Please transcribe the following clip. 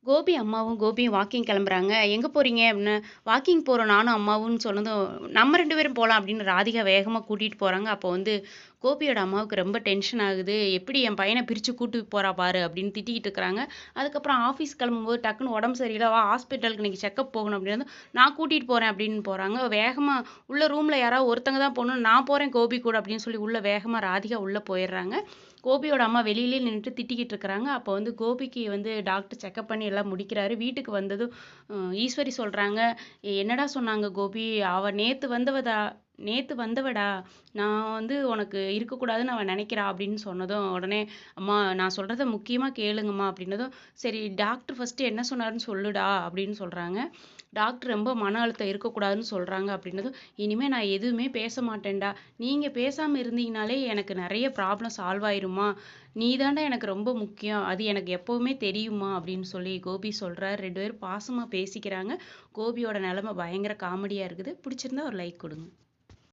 கோபி அம்மாவும் கோபியும் வாக்கிங் கிளம்புறாங்க. "எங்க போறீங்க?" அப்படின்னு. "வாக்கிங் போறோம் நானும் அம்மாவும்ன்னு" சொன்னதும், "நம்ம 2 பேரும் போலாம்" அப்படின்னு ராதிகா வேகமா கூட்டிட்டு போறாங்க. அப்போ வந்து கோபியோட அம்மாவுக்கு ரொம்ப டென்ஷன் ஆகுது. "எப்படி என் பையன பிரிச்சு கூட்டு போறா பாரு" அப்படின்னு திட்டிக்கிட்டு இருக்கிறாங்க. அதுக்கப்புறம் ஆஃபீஸ் கிளம்பும்போது டக்குன்னு உடம்பு சரியில்ல, "வா ஹாஸ்பிட்டலுக்கு இன்னைக்கு செக்கப் போகணும்" அப்படின்னு "நான் கூட்டிட்டு போறேன்" அப்படின்னு போறாங்க. வேகமா உள்ள ரூம்ல யாராவது ஒருத்தங்க தான் போகணும். "நான் போறேன் கோபி கூட" அப்படின்னு சொல்லி உள்ள வேகமா ராதிகா உள்ள போயிடுறாங்க. கோபியோட அம்மா வெளியிலேயே நின்னுட்டு திட்டிக்கிட்டு இருக்கிறாங்க. அப்போ வந்து கோபிக்கு வந்து டாக்டர் செக்கப் பண்ணி எல்லாம் முடிக்கிறாரு. வீட்டுக்கு வந்ததும் ஈஸ்வரி சொல்றாங்க, "என்னடா சொன்னாங்க கோபி? அவ நேத்து வந்தவடா. நான் வந்து உனக்கு இருக்கக்கூடாதுன்னு அவ நெனைக்கிறா" அப்படின்னு சொன்னதும், உடனே "அம்மா நான் சொல்றத முக்கியமா கேளுங்கம்மா" அப்படின்னதும், "சரி டாக்டர் ஃபர்ஸ்ட்டு என்ன சொன்னாருன்னு சொல்லுடா" அப்படின்னு சொல்றாங்க. டாக்டர் ரொம்ப மன அழுத்தம் இருக்கக்கூடாதுன்னு சொல்றாங்க அப்படின்னதும், "இனிமே நான் எதுவுமே பேச மாட்டேன்டா. நீங்க பேசாம இருந்தீங்கனாலே எனக்கு நெறைய ப்ராப்ளம் சால்வ் ஆயிரும்மா. நீ தான்டா எனக்கு ரொம்ப முக்கியம். அது எனக்கு எப்பவுமே தெரியும்மா" அப்படின்னு சொல்லி கோபி சொல்றாரு. 2 பேரும் பாசமா பேசிக்கிறாங்க. கோபியோட நெலைமை பயங்கர காமெடியா இருக்குது. பிடிச்சிருந்தா ஒரு லைக் குடுங்க.